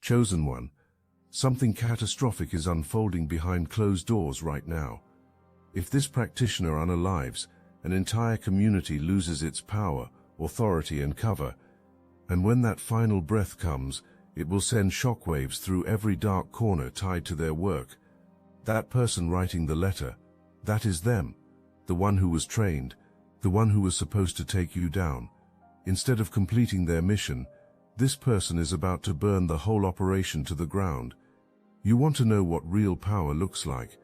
Chosen one, something catastrophic is unfolding behind closed doors right now. If this practitioner unalives, an entire community loses its power, authority and cover, and when that final breath comes, it will send shockwaves through every dark corner tied to their work. That person writing the letter, that is them, the one who was trained, the one who was supposed to take you down. Instead of completing their mission, this person is about to burn the whole operation to the ground. You want to know what real power looks like?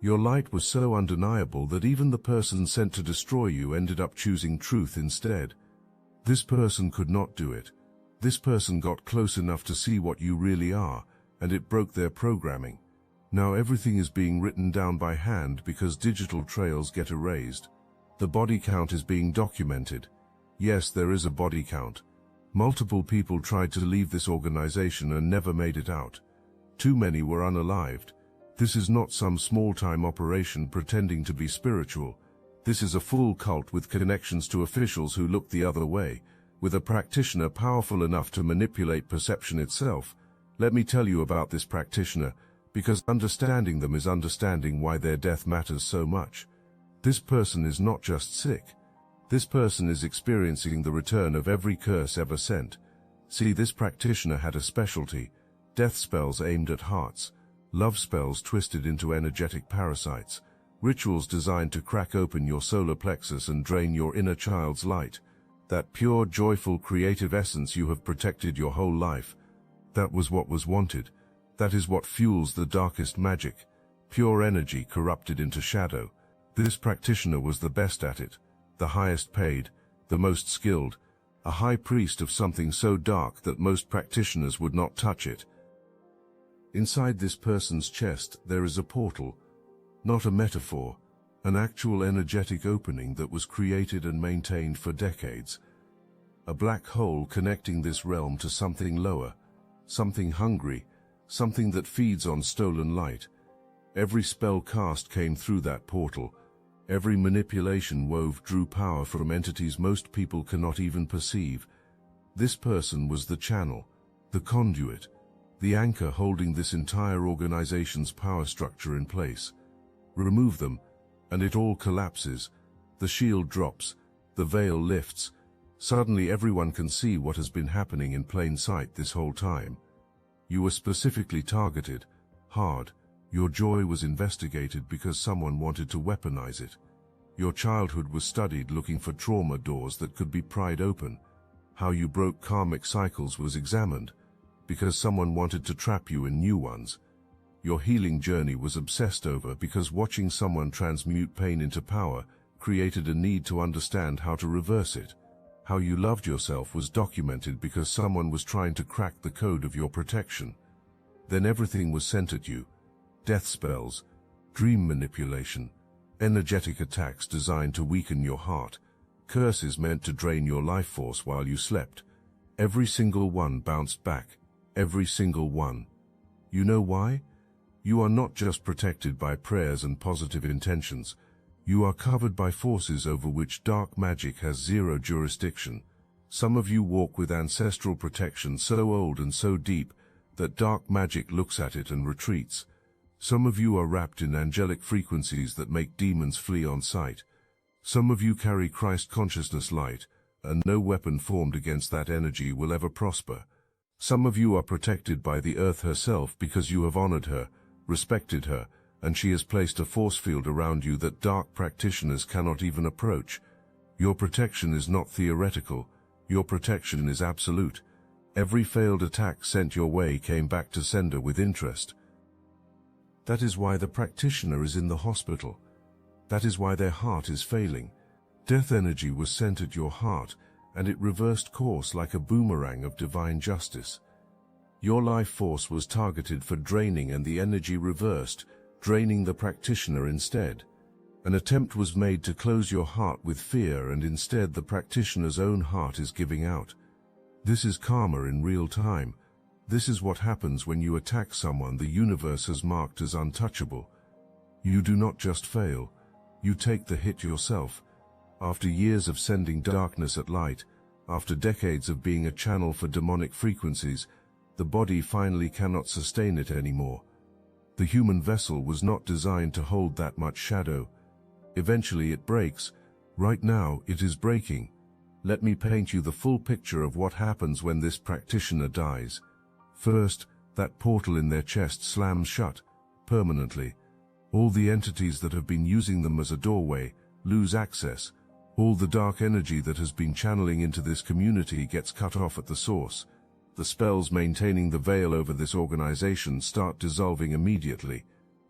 Your light was so undeniable that even the person sent to destroy you ended up choosing truth instead. This person could not do it. This person got close enough to see what you really are, and it broke their programming. Now everything is being written down by hand because digital trails get erased. The body count is being documented. Yes, there is a body count. Multiple people tried to leave this organization and never made it out. Too many were unalived. This is not some small-time operation pretending to be spiritual. This is a full cult with connections to officials who look the other way, with a practitioner powerful enough to manipulate perception itself. Let me tell you about this practitioner, because understanding them is understanding why their death matters so much. This person is not just sick. This person is experiencing the return of every curse ever sent. See, this practitioner had a specialty: death spells aimed at hearts, love spells twisted into energetic parasites, rituals designed to crack open your solar plexus and drain your inner child's light. That pure, joyful, creative essence you have protected your whole life. That was what was wanted. That is what fuels the darkest magic. Pure energy corrupted into shadow. This practitioner was the best at it, the highest paid, the most skilled, a high priest of something so dark that most practitioners would not touch it. Inside this person's chest there is a portal, not a metaphor, an actual energetic opening that was created and maintained for decades. A black hole connecting this realm to something lower, something hungry, something that feeds on stolen light. Every spell cast came through that portal. Every manipulation wove drew power from entities most people cannot even perceive. This person was the channel, the conduit, the anchor holding this entire organization's power structure in place. Remove them, and it all collapses. The shield drops, the veil lifts. Suddenly everyone can see what has been happening in plain sight this whole time. You were specifically targeted, hard. Your joy was investigated because someone wanted to weaponize it. Your childhood was studied looking for trauma doors that could be pried open. How you broke karmic cycles was examined because someone wanted to trap you in new ones. Your healing journey was obsessed over because watching someone transmute pain into power created a need to understand how to reverse it. How you loved yourself was documented because someone was trying to crack the code of your protection. Then everything was sent at you. Death spells, dream manipulation, energetic attacks designed to weaken your heart, curses meant to drain your life force while you slept. Every single one bounced back, every single one. You know why? You are not just protected by prayers and positive intentions. You are covered by forces over which dark magic has zero jurisdiction. Some of you walk with ancestral protection so old and so deep that dark magic looks at it and retreats. Some of you are wrapped in angelic frequencies that make demons flee on sight. Some of you carry Christ consciousness light, and no weapon formed against that energy will ever prosper. Some of you are protected by the earth herself because you have honored her, respected her, and she has placed a force field around you that dark practitioners cannot even approach. Your protection is not theoretical. Your protection is absolute. Every failed attack sent your way came back to sender with interest. That is why the practitioner is in the hospital. That is why their heart is failing. Death energy was sent at your heart, and it reversed course like a boomerang of divine justice. Your life force was targeted for draining and the energy reversed, draining the practitioner instead. An attempt was made to close your heart with fear, and instead the practitioner's own heart is giving out. This is karma in real time. This is what happens when you attack someone the universe has marked as untouchable. You do not just fail, you take the hit yourself. After years of sending darkness at light, after decades of being a channel for demonic frequencies, The body finally cannot sustain it anymore. The human vessel was not designed to hold that much shadow. Eventually it breaks. Right now it is breaking. Let me paint you the full picture of what happens when this practitioner dies. First, that portal in their chest slams shut, permanently. All the entities that have been using them as a doorway lose access. All the dark energy that has been channeling into this community gets cut off at the source. The spells maintaining the veil over this organization start dissolving immediately.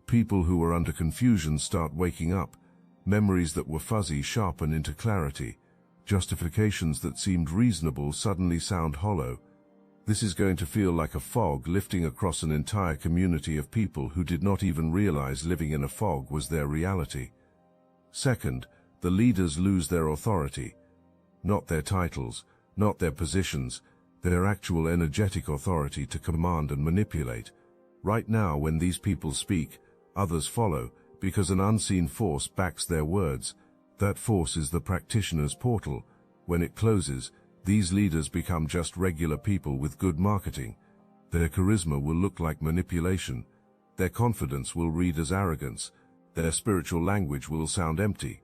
People who are under confusion start waking up. Memories that were fuzzy sharpen into clarity. Justifications that seemed reasonable suddenly sound hollow. This is going to feel like a fog lifting across an entire community of people who did not even realize living in a fog was their reality. Second, the leaders lose their authority. Not their titles, not their positions, their actual energetic authority to command and manipulate. Right now, when these people speak, others follow, because an unseen force backs their words. That force is the practitioner's portal. When it closes, these leaders become just regular people with good marketing. Their charisma will look like manipulation. Their confidence will read as arrogance. Their spiritual language will sound empty.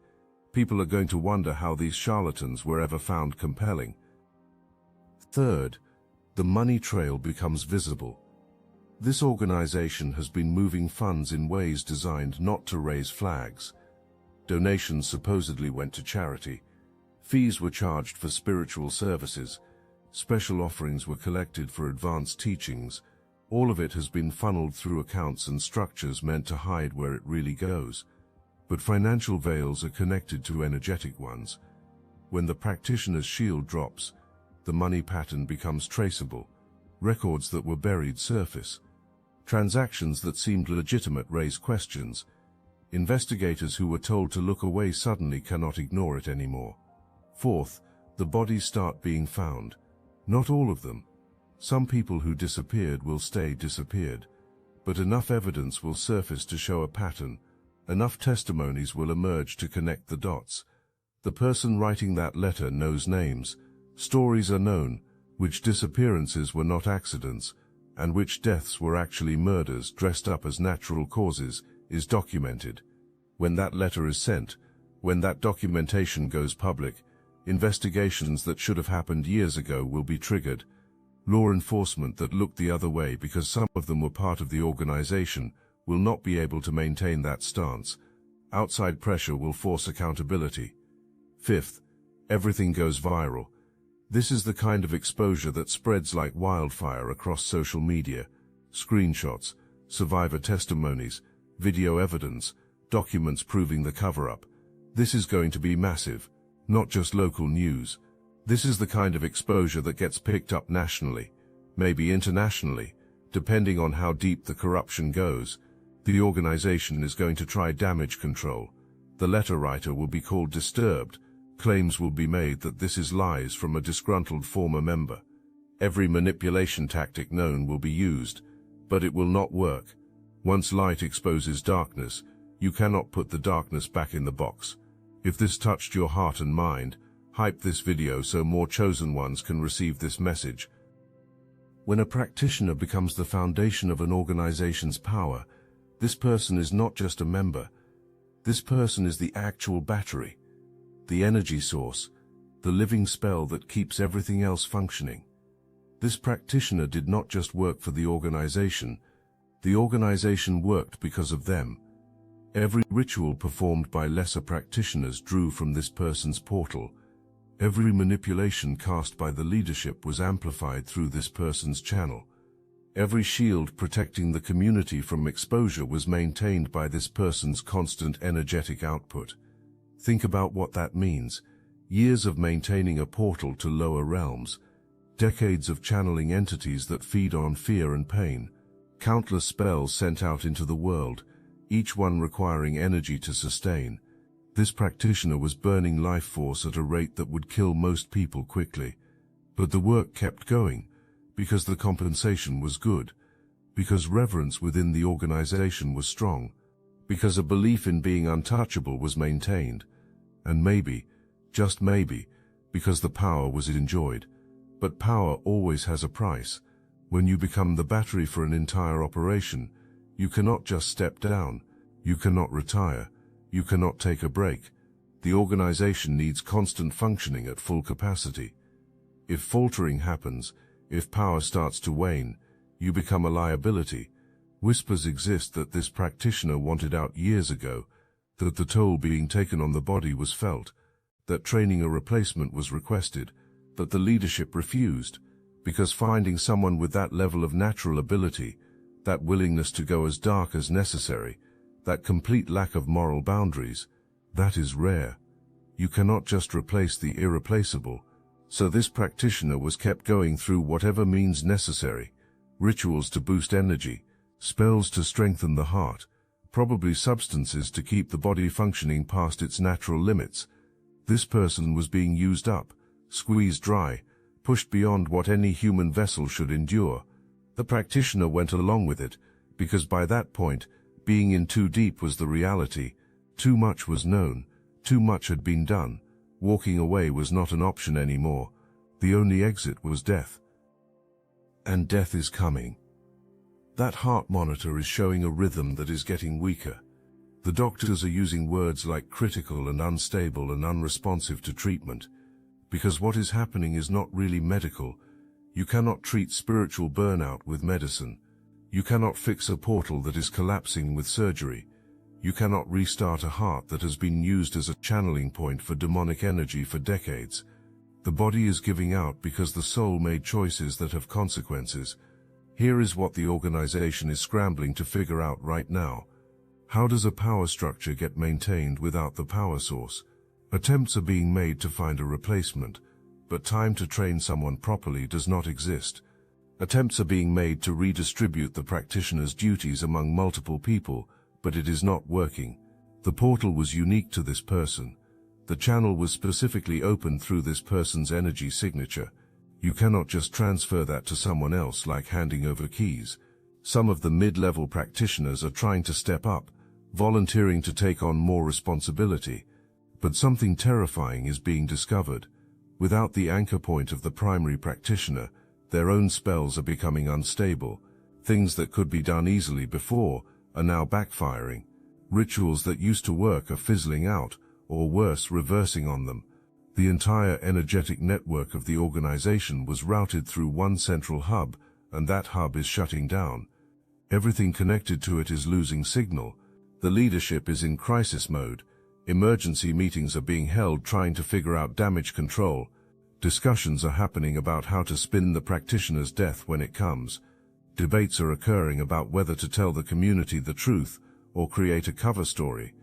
People are going to wonder how these charlatans were ever found compelling. Third, the money trail becomes visible. This organization has been moving funds in ways designed not to raise flags. Donations supposedly went to charity. Fees were charged for spiritual services. Special offerings were collected for advanced teachings. All of it has been funneled through accounts and structures meant to hide where it really goes. But financial veils are connected to energetic ones. When the practitioner's shield drops, the money pattern becomes traceable. Records that were buried surface. Transactions that seemed legitimate raise questions. Investigators who were told to look away suddenly cannot ignore it anymore. Fourth, the bodies start being found. Not all of them. Some people who disappeared will stay disappeared. But enough evidence will surface to show a pattern. Enough testimonies will emerge to connect the dots. The person writing that letter knows names. Stories are known, which disappearances were not accidents, and which deaths were actually murders dressed up as natural causes, is documented. When that letter is sent, when that documentation goes public, investigations that should have happened years ago will be triggered. Law enforcement that looked the other way because some of them were part of the organization will not be able to maintain that stance. Outside pressure will force accountability. Fifth, everything goes viral. This is the kind of exposure that spreads like wildfire across social media. Screenshots, survivor testimonies, video evidence, documents proving the cover-up. This is going to be massive, not just local news. This is the kind of exposure that gets picked up nationally, maybe internationally, depending on how deep the corruption goes. The organization is going to try damage control. The letter writer will be called disturbed. Claims will be made that this is lies from a disgruntled former member. Every manipulation tactic known will be used, but it will not work. Once light exposes darkness, you cannot put the darkness back in the box. If this touched your heart and mind, hype this video so more chosen ones can receive this message. When a practitioner becomes the foundation of an organization's power, this person is not just a member. This person is the actual battery, the energy source, the living spell that keeps everything else functioning. This practitioner did not just work for the organization worked because of them. Every ritual performed by lesser practitioners drew from this person's portal. Every manipulation cast by the leadership was amplified through this person's channel. Every shield protecting the community from exposure was maintained by this person's constant energetic output. Think about what that means. Years of maintaining a portal to lower realms. Decades of channeling entities that feed on fear and pain. Countless spells sent out into the world, each one requiring energy to sustain. This practitioner was burning life force at a rate that would kill most people quickly. But the work kept going, because the compensation was good, because reverence within the organization was strong, because a belief in being untouchable was maintained, and maybe, just maybe, because the power was enjoyed. But power always has a price. When you become the battery for an entire operation, you cannot just step down, you cannot retire, you cannot take a break. The organization needs constant functioning at full capacity. If faltering happens, if power starts to wane, you become a liability. Whispers exist that this practitioner wanted out years ago, that the toll being taken on the body was felt, that training a replacement was requested, but the leadership refused, because finding someone with that level of natural ability, that willingness to go as dark as necessary, that complete lack of moral boundaries, that is rare. You cannot just replace the irreplaceable. So this practitioner was kept going through whatever means necessary, rituals to boost energy, spells to strengthen the heart, probably substances to keep the body functioning past its natural limits. This person was being used up, squeezed dry, pushed beyond what any human vessel should endure. The practitioner went along with it, because by that point, being in too deep was the reality. Too much was known, too much had been done. Walking away was not an option anymore. The only exit was death. And death is coming. That heart monitor is showing a rhythm that is getting weaker. The doctors are using words like critical and unstable and unresponsive to treatment, because what is happening is not really medical. You cannot treat spiritual burnout with medicine. You cannot fix a portal that is collapsing with surgery. You cannot restart a heart that has been used as a channeling point for demonic energy for decades. The body is giving out because the soul made choices that have consequences. Here is what the organization is scrambling to figure out right now. How does a power structure get maintained without the power source? Attempts are being made to find a replacement, but time to train someone properly does not exist. Attempts are being made to redistribute the practitioner's duties among multiple people, but it is not working. The portal was unique to this person. The channel was specifically opened through this person's energy signature. You cannot just transfer that to someone else like handing over keys. Some of the mid-level practitioners are trying to step up, volunteering to take on more responsibility. But something terrifying is being discovered. Without the anchor point of the primary practitioner, their own spells are becoming unstable. Things that could be done easily before are now backfiring. Rituals that used to work are fizzling out, or worse, reversing on them. The entire energetic network of the organization was routed through one central hub, and that hub is shutting down. Everything connected to it is losing signal. The leadership is in crisis mode. Emergency meetings are being held trying to figure out damage control. Discussions are happening about how to spin the practitioner's death when it comes. Debates are occurring about whether to tell the community the truth or create a cover story.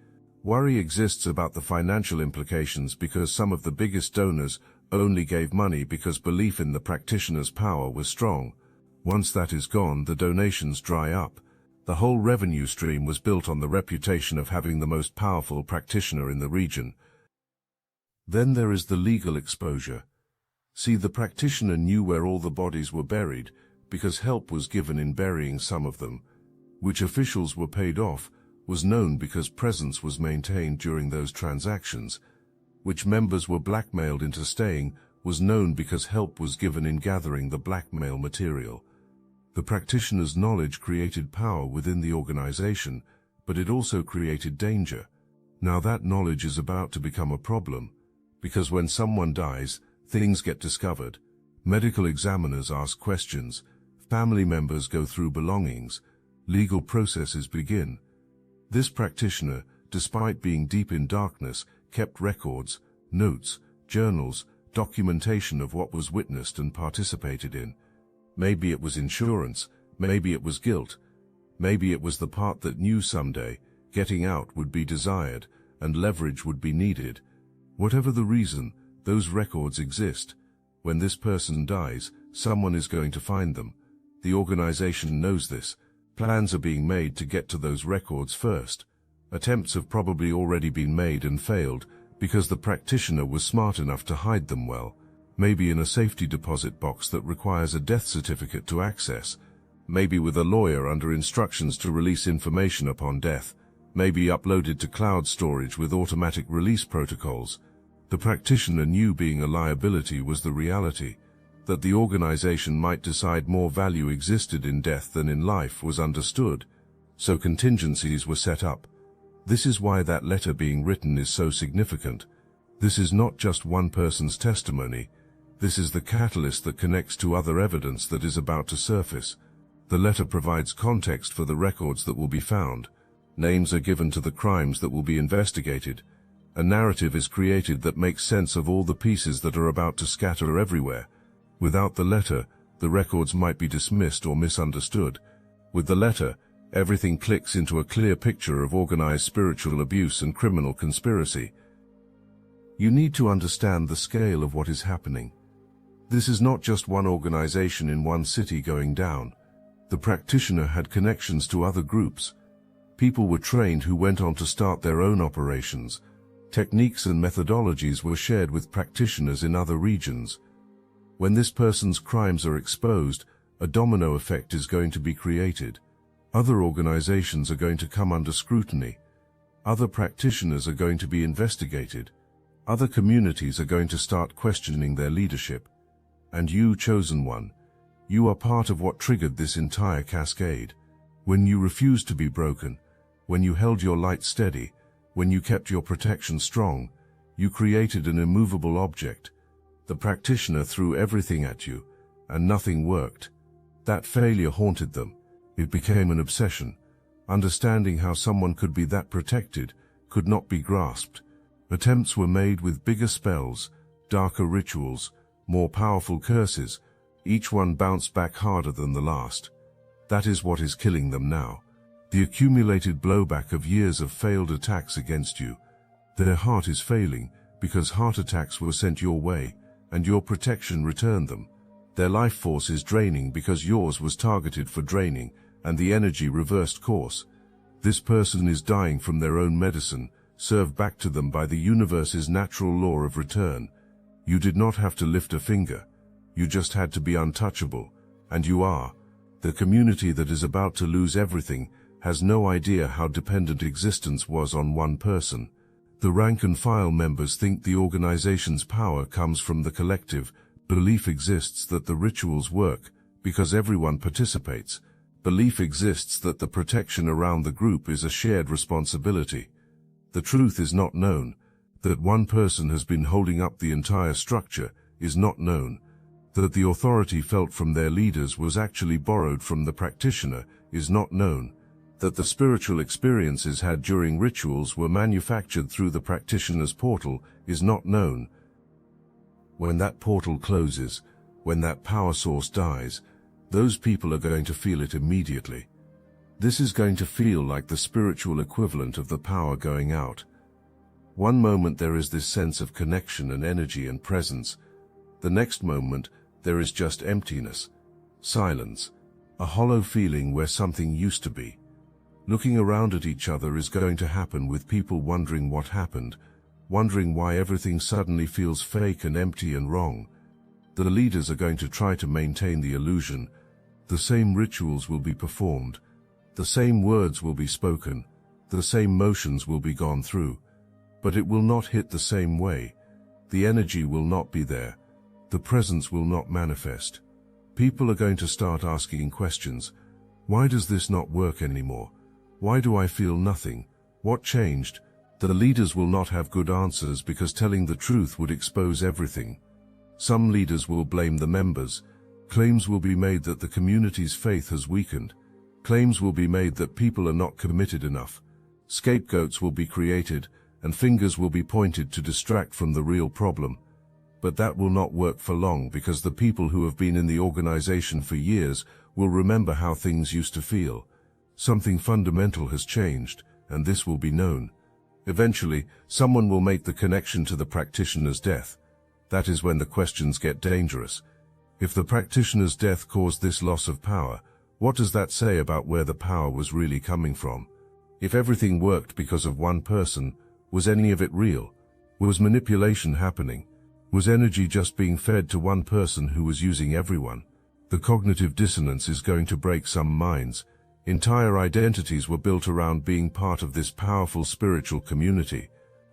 Worry exists about the financial implications because some of the biggest donors only gave money because belief in the practitioner's power was strong. Once that is gone, the donations dry up. The whole revenue stream was built on the reputation of having the most powerful practitioner in the region. Then there is the legal exposure. See, the practitioner knew where all the bodies were buried because help was given in burying some of them. Which officials were paid off was known because presence was maintained during those transactions. Which members were blackmailed into staying was known because help was given in gathering the blackmail material. The practitioner's knowledge created power within the organization, but it also created danger. Now that knowledge is about to become a problem, because when someone dies, things get discovered. Medical examiners ask questions, family members go through belongings, legal processes begin. This practitioner, despite being deep in darkness, kept records, notes, journals, documentation of what was witnessed and participated in. Maybe it was insurance, maybe it was guilt, maybe it was the part that knew someday getting out would be desired and leverage would be needed. Whatever the reason, those records exist. When this person dies, someone is going to find them. The organization knows this. Plans are being made to get to those records first. Attempts have probably already been made and failed because the practitioner was smart enough to hide them well. Maybe in a safety deposit box that requires a death certificate to access. Maybe with a lawyer under instructions to release information upon death. Maybe uploaded to cloud storage with automatic release protocols. The practitioner knew being a liability was the reality. That the organization might decide more value existed in death than in life was understood, so contingencies were set up. This is why that letter being written is so significant. This is not just one person's testimony. This is the catalyst that connects to other evidence that is about to surface. The letter provides context for the records that will be found. Names are given to the crimes that will be investigated. A narrative is created that makes sense of all the pieces that are about to scatter everywhere. Without the letter, the records might be dismissed or misunderstood. With the letter, everything clicks into a clear picture of organized spiritual abuse and criminal conspiracy. You need to understand the scale of what is happening. This is not just one organization in one city going down. The practitioner had connections to other groups. People were trained who went on to start their own operations. Techniques and methodologies were shared with practitioners in other regions. When this person's crimes are exposed, a domino effect is going to be created. Other organizations are going to come under scrutiny. Other practitioners are going to be investigated. Other communities are going to start questioning their leadership. And you, chosen one, you are part of what triggered this entire cascade. When you refused to be broken, when you held your light steady, when you kept your protection strong, you created an immovable object. The practitioner threw everything at you, and nothing worked. That failure haunted them. It became an obsession. Understanding how someone could be that protected could not be grasped. Attempts were made with bigger spells, darker rituals, more powerful curses. Each one bounced back harder than the last. That is what is killing them now. The accumulated blowback of years of failed attacks against you. Their heart is failing because heart attacks were sent your way, and your protection returned them. Their life force is draining because yours was targeted for draining, and the energy reversed course. This person is dying from their own medicine, served back to them by the universe's natural law of return. You did not have to lift a finger. You just had to be untouchable, and you are. The community that is about to lose everything has no idea how dependent existence was on one person. The rank-and-file members think the organization's power comes from the collective. Belief exists that the rituals work because everyone participates. Belief exists that the protection around the group is a shared responsibility. The truth is not known. That one person has been holding up the entire structure is not known. That the authority felt from their leaders was actually borrowed from the practitioner is not known. That the spiritual experiences had during rituals were manufactured through the practitioner's portal is not known. When that portal closes, when that power source dies, those people are going to feel it immediately. This is going to feel like the spiritual equivalent of the power going out. One moment there is this sense of connection and energy and presence. The next moment there is just emptiness, silence, a hollow feeling where something used to be. Looking around at each other is going to happen with people wondering what happened, wondering why everything suddenly feels fake and empty and wrong. The leaders are going to try to maintain the illusion. The same rituals will be performed. The same words will be spoken. The same motions will be gone through. But it will not hit the same way. The energy will not be there. The presence will not manifest. People are going to start asking questions. Why does this not work anymore? Why do I feel nothing? What changed? The leaders will not have good answers because telling the truth would expose everything. Some leaders will blame the members. Claims will be made that the community's faith has weakened. Claims will be made that people are not committed enough. Scapegoats will be created, and fingers will be pointed to distract from the real problem. But that will not work for long because the people who have been in the organization for years will remember how things used to feel. Something fundamental has changed, and this will be known. Eventually, someone will make the connection to the practitioner's death. That is when the questions get dangerous. If the practitioner's death caused this loss of power, what does that say about where the power was really coming from? If everything worked because of one person, was any of it real? Was manipulation happening? Was energy just being fed to one person who was using everyone? The cognitive dissonance is going to break some minds. Entire identities were built around being part of this powerful spiritual community.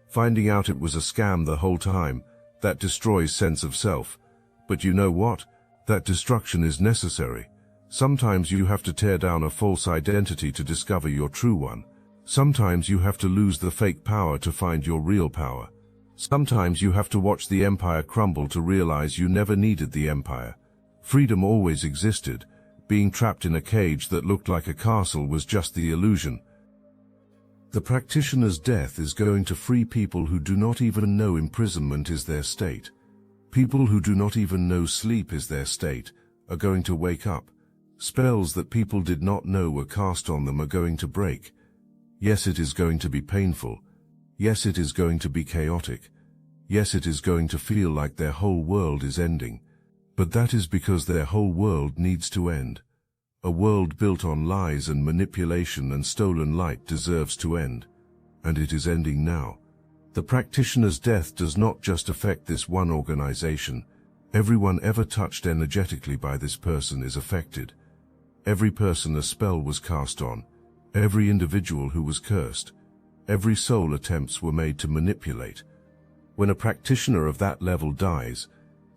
Finding out it was a scam the whole time, that destroys sense of self. But you know what? That destruction is necessary. Sometimes you have to tear down a false identity to discover your true one. Sometimes you have to lose the fake power to find your real power. Sometimes you have to watch the empire crumble to realize you never needed the empire. Freedom always existed. Being trapped in a cage that looked like a castle was just the illusion. The practitioner's death is going to free people who do not even know imprisonment is their state. People who do not even know sleep is their state are going to wake up. Spells that people did not know were cast on them are going to break. Yes, it is going to be painful. Yes, it is going to be chaotic. Yes, it is going to feel like their whole world is ending. But that is because their whole world needs to end. A world built on lies and manipulation and stolen light deserves to end. And it is ending now. The practitioner's death does not just affect this one organization. Everyone ever touched energetically by this person is affected. Every person a spell was cast on. Every individual who was cursed. Every soul attempts were made to manipulate. When a practitioner of that level dies,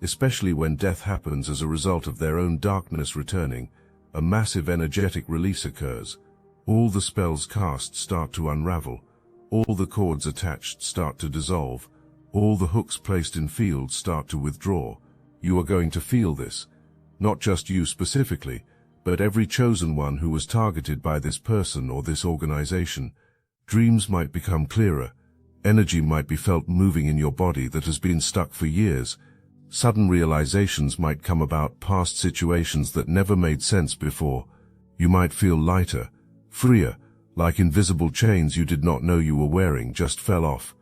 especially when death happens as a result of their own darkness returning, a massive energetic release occurs. All the spells cast start to unravel. All the cords attached start to dissolve. All the hooks placed in fields start to withdraw. You are going to feel this. Not just you specifically, but every chosen one who was targeted by this person or this organization. Dreams might become clearer. Energy might be felt moving in your body that has been stuck for years. Sudden realizations might come about past situations that never made sense before. You might feel lighter, freer, like invisible chains you did not know you were wearing just fell off.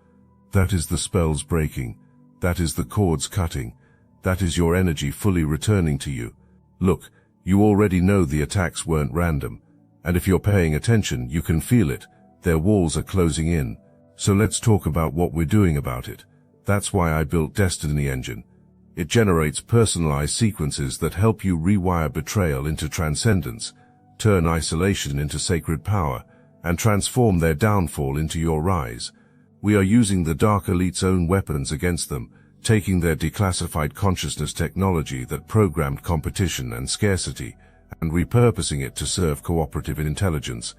That is the spells breaking. That is the cords cutting. That is your energy fully returning to you. Look, you already know the attacks weren't random. And if you're paying attention, you can feel it. Their walls are closing in. So let's talk about what we're doing about it. That's why I built Destiny Engine. It generates personalized sequences that help you rewire betrayal into transcendence, turn isolation into sacred power, and transform their downfall into your rise. We are using the Dark Elite's own weapons against them, taking their declassified consciousness technology that programmed competition and scarcity, and repurposing it to serve cooperative intelligence.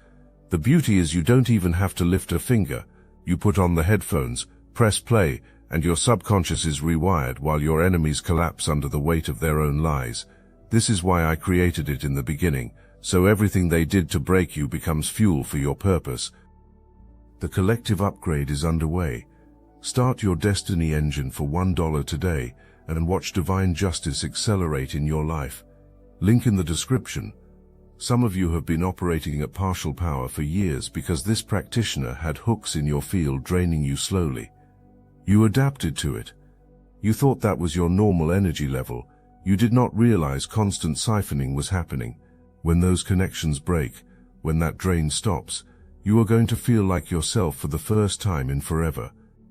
The beauty is you don't even have to lift a finger. You put on the headphones, press play, and your subconscious is rewired while your enemies collapse under the weight of their own lies. This is why I created it in the beginning, so everything they did to break you becomes fuel for your purpose. The collective upgrade is underway. Start your Destiny Engine for $1 today and watch divine justice accelerate in your life. Link in the description. Some of you have been operating at partial power for years because this practitioner had hooks in your field draining you slowly. You adapted to it. You thought that was your normal energy level. You did not realize constant siphoning was happening. When those connections break, when that drain stops, you are going to feel like yourself for the first time in forever.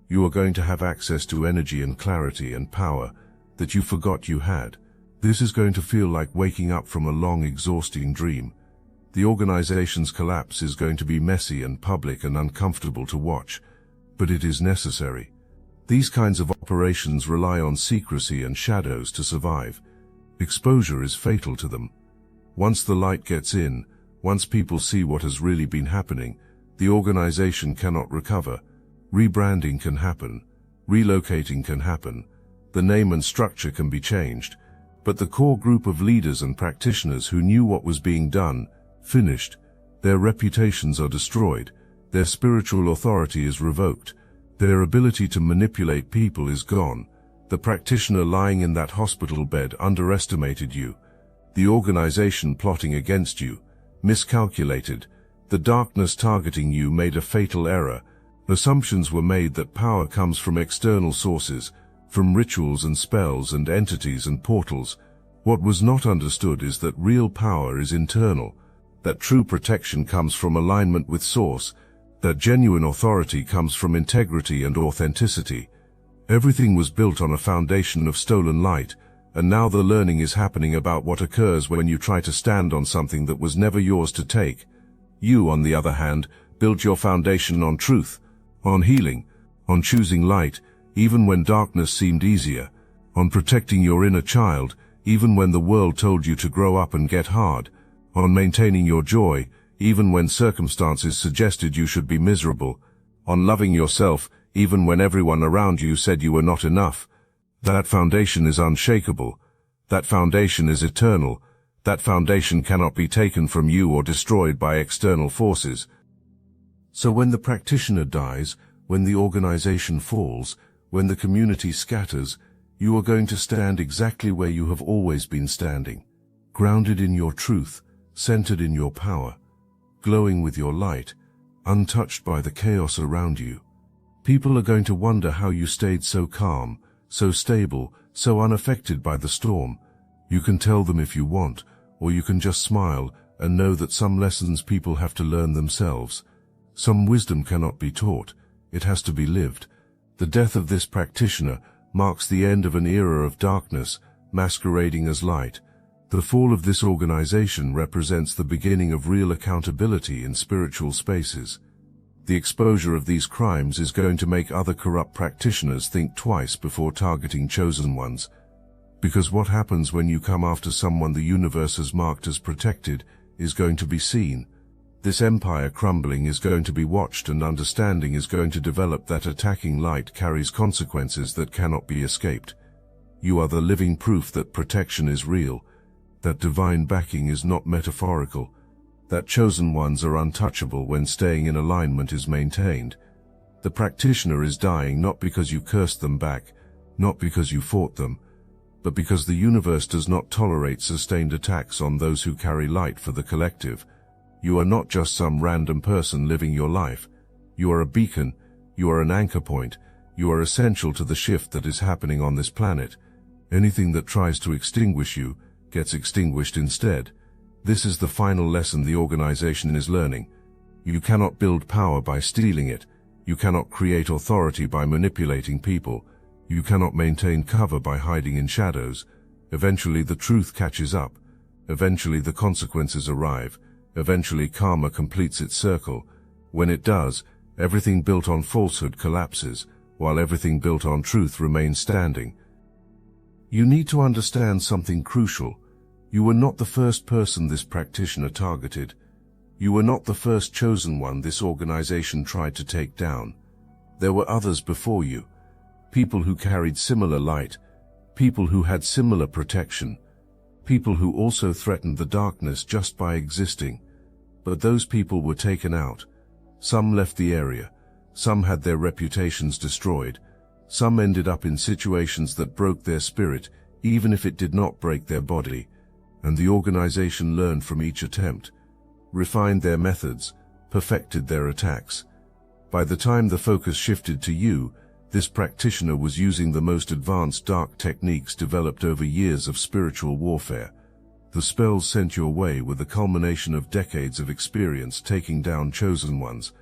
You are going to have access to energy and clarity and power that you forgot you had. This is going to feel like waking up from a long, exhausting dream. The organization's collapse is going to be messy and public and uncomfortable to watch, but it is necessary. These kinds of operations rely on secrecy and shadows to survive. Exposure is fatal to them. Once the light gets in, once people see what has really been happening, the organization cannot recover. Rebranding can happen. Relocating can happen. The name and structure can be changed. But the core group of leaders and practitioners who knew what was being done, finished. Their reputations are destroyed. Their spiritual authority is revoked. Their ability to manipulate people is gone. The practitioner lying in that hospital bed underestimated you. The organization plotting against you miscalculated. The darkness targeting you made a fatal error. Assumptions were made that power comes from external sources, from rituals and spells and entities and portals. What was not understood is that real power is internal, that true protection comes from alignment with source, that genuine authority comes from integrity and authenticity. Everything was built on a foundation of stolen light, and now the learning is happening about what occurs when you try to stand on something that was never yours to take. You, on the other hand, built your foundation on truth, on healing, on choosing light, even when darkness seemed easier, on protecting your inner child, even when the world told you to grow up and get hard, on maintaining your joy, even when circumstances suggested you should be miserable, on loving yourself, even when everyone around you said you were not enough. That foundation is unshakable. That foundation is eternal. That foundation cannot be taken from you or destroyed by external forces. So when the practitioner dies, when the organization falls, when the community scatters, you are going to stand exactly where you have always been standing, grounded in your truth, centered in your power, glowing with your light, untouched by the chaos around you. People are going to wonder how you stayed so calm, so stable, so unaffected by the storm. You can tell them if you want, or you can just smile and know that some lessons people have to learn themselves. Some wisdom cannot be taught, it has to be lived. The death of this practitioner marks the end of an era of darkness, masquerading as light. The fall of this organization represents the beginning of real accountability in spiritual spaces. The exposure of these crimes is going to make other corrupt practitioners think twice before targeting chosen ones. Because what happens when you come after someone the universe has marked as protected is going to be seen. This empire crumbling is going to be watched, and understanding is going to develop that attacking light carries consequences that cannot be escaped. You are the living proof that protection is real, that divine backing is not metaphorical, that chosen ones are untouchable when staying in alignment is maintained. The practitioner is dying not because you cursed them back, not because you fought them, but because the universe does not tolerate sustained attacks on those who carry light for the collective. You are not just some random person living your life. You are a beacon, you are an anchor point, you are essential to the shift that is happening on this planet. Anything that tries to extinguish you gets extinguished instead. This is the final lesson the organization is learning. You cannot build power by stealing it. You cannot create authority by manipulating people. You cannot maintain cover by hiding in shadows. Eventually the truth catches up. Eventually the consequences arrive. Eventually karma completes its circle. When it does, everything built on falsehood collapses, while everything built on truth remains standing. You need to understand something crucial. You were not the first person this practitioner targeted. You were not the first chosen one this organization tried to take down. There were others before you. People who carried similar light. People who had similar protection. People who also threatened the darkness just by existing. But those people were taken out. Some left the area. Some had their reputations destroyed. Some ended up in situations that broke their spirit, even if it did not break their body. And the organization learned from each attempt, refined their methods, perfected their attacks. By the time the focus shifted to you, this practitioner was using the most advanced dark techniques developed over years of spiritual warfare. The spells sent your way were the culmination of decades of experience taking down chosen ones.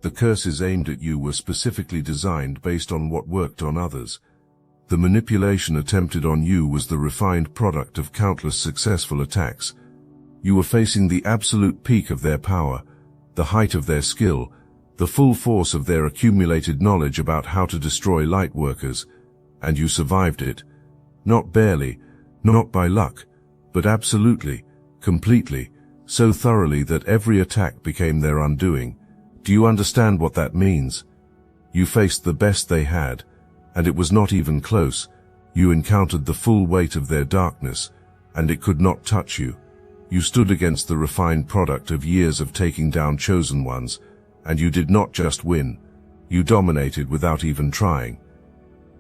The curses aimed at you were specifically designed based on what worked on others. The manipulation attempted on you was the refined product of countless successful attacks. You were facing the absolute peak of their power, the height of their skill, the full force of their accumulated knowledge about how to destroy light workers, and you survived it. Not barely, not by luck, but absolutely, completely, so thoroughly that every attack became their undoing. Do you understand what that means? You faced the best they had, and it was not even close. You encountered the full weight of their darkness, and it could not touch you. You stood against the refined product of years of taking down chosen ones, and you did not just win. You dominated without even trying.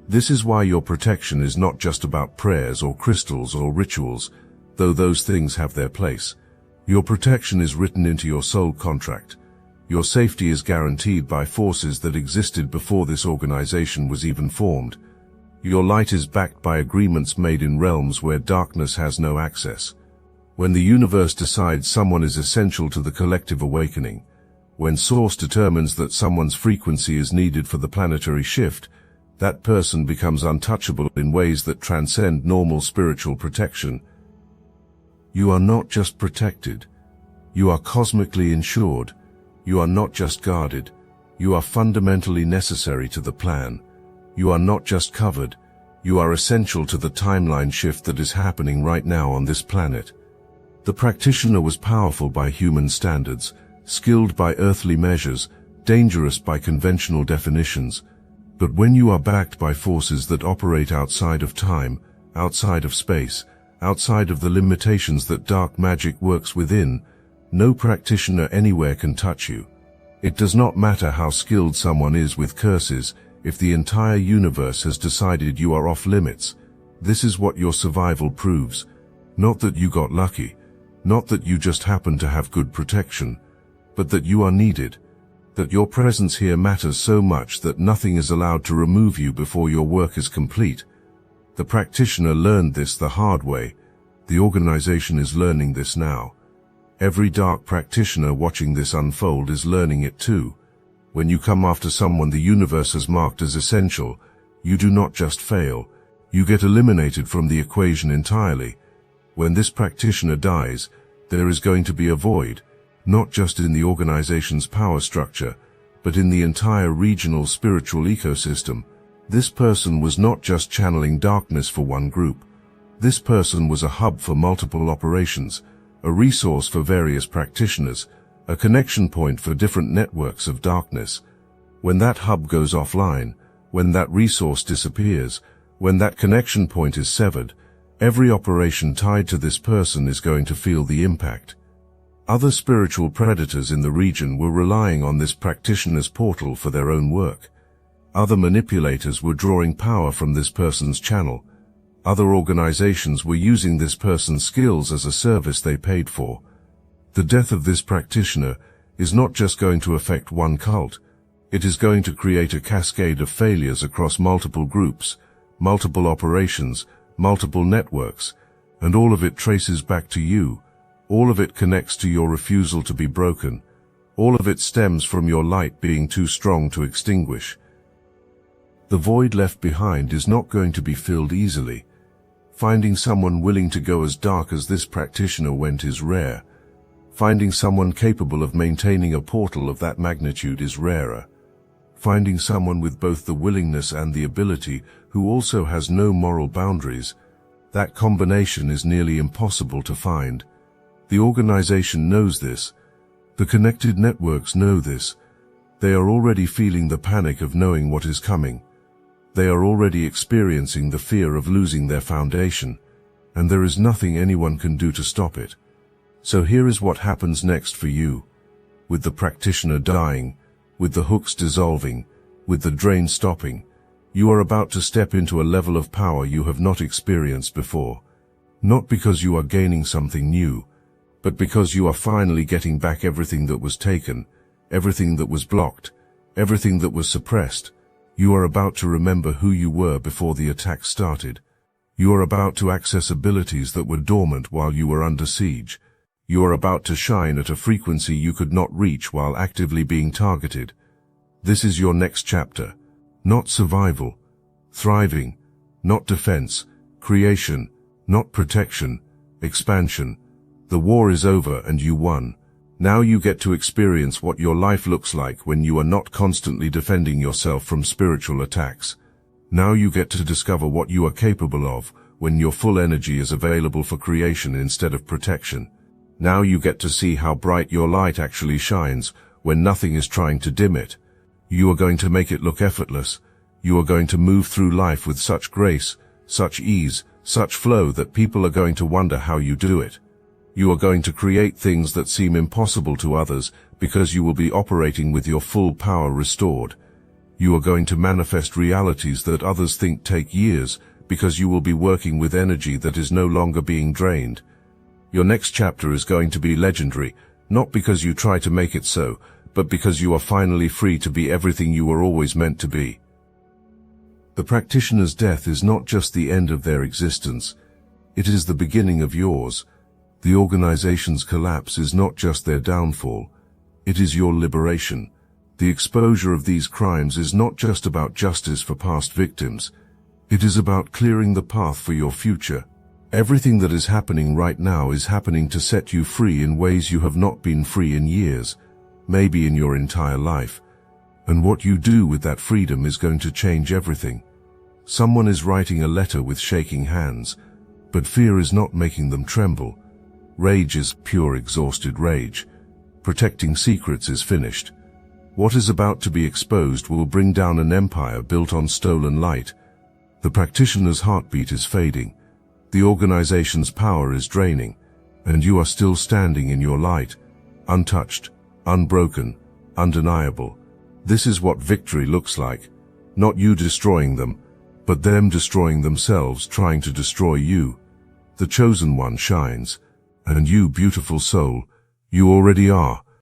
This is why your protection is not just about prayers or crystals or rituals, though those things have their place. Your protection is written into your soul contract. Your safety is guaranteed by forces that existed before this organization was even formed. Your light is backed by agreements made in realms where darkness has no access. When the universe decides someone is essential to the collective awakening, when Source determines that someone's frequency is needed for the planetary shift, that person becomes untouchable in ways that transcend normal spiritual protection. You are not just protected. You are cosmically insured. You are not just guarded. You are fundamentally necessary to the plan. You are not just covered. You are essential to the timeline shift that is happening right now on this planet. The practitioner was powerful by human standards, skilled by earthly measures, dangerous by conventional definitions. But when you are backed by forces that operate outside of time, outside of space, outside of the limitations that dark magic works within, no practitioner anywhere can touch you. It does not matter how skilled someone is with curses. If the entire universe has decided you are off limits, this is what your survival proves. Not that you got lucky, not that you just happen to have good protection, but that you are needed, that your presence here matters so much that nothing is allowed to remove you before your work is complete. The practitioner learned this the hard way. The organization is learning this now. Every dark practitioner watching this unfold is learning it too. When you come after someone the universe has marked as essential, you do not just fail, you get eliminated from the equation entirely. When this practitioner dies, there is going to be a void, not just in the organization's power structure, but in the entire regional spiritual ecosystem. This person was not just channeling darkness for one group. This person was a hub for multiple operations, a resource for various practitioners, a connection point for different networks of darkness. When that hub goes offline, when that resource disappears, when that connection point is severed, every operation tied to this person is going to feel the impact. Other spiritual predators in the region were relying on this practitioner's portal for their own work. Other manipulators were drawing power from this person's channel. Other organizations were using this person's skills as a service they paid for. The death of this practitioner is not just going to affect one cult. It is going to create a cascade of failures across multiple groups, multiple operations, multiple networks, and all of it traces back to you. All of it connects to your refusal to be broken. All of it stems from your light being too strong to extinguish. The void left behind is not going to be filled easily. Finding someone willing to go as dark as this practitioner went is rare. Finding someone capable of maintaining a portal of that magnitude is rarer. Finding someone with both the willingness and the ability, who also has no moral boundaries, that combination is nearly impossible to find. The organization knows this. The connected networks know this. They are already feeling the panic of knowing what is coming. They are already experiencing the fear of losing their foundation, and there is nothing anyone can do to stop it. So here is what happens next for you. With the practitioner dying, with the hooks dissolving, with the drain stopping, you are about to step into a level of power you have not experienced before. Not because you are gaining something new, but because you are finally getting back everything that was taken, everything that was blocked, everything that was suppressed. You are about to remember who you were before the attack started. You are about to access abilities that were dormant while you were under siege. You are about to shine at a frequency you could not reach while actively being targeted. This is your next chapter. Not survival, thriving, not defense, creation, not protection, expansion. The war is over and you won. Now you get to experience what your life looks like when you are not constantly defending yourself from spiritual attacks. Now you get to discover what you are capable of when your full energy is available for creation instead of protection. Now you get to see how bright your light actually shines when nothing is trying to dim it. You are going to make it look effortless. You are going to move through life with such grace, such ease, such flow that people are going to wonder how you do it. You are going to create things that seem impossible to others because you will be operating with your full power restored. You are going to manifest realities that others think take years because you will be working with energy that is no longer being drained. Your next chapter is going to be legendary, not because you try to make it so, but because you are finally free to be everything you were always meant to be. The practitioner's death is not just the end of their existence, it is the beginning of yours. The organization's collapse is not just their downfall, it is your liberation. The exposure of these crimes is not just about justice for past victims, it is about clearing the path for your future. Everything that is happening right now is happening to set you free in ways you have not been free in years, maybe in your entire life. And what you do with that freedom is going to change everything. Someone is writing a letter with shaking hands, but fear is not making them tremble. Rage is pure exhausted rage. Protecting secrets is finished. What is about to be exposed will bring down an empire built on stolen light. The practitioner's heartbeat is fading. The organization's power is draining, and you are still standing in your light, untouched, unbroken, undeniable. This is what victory looks like. Not you destroying them, but them destroying themselves, trying to destroy you. The chosen one shines, and you, beautiful soul, you already are.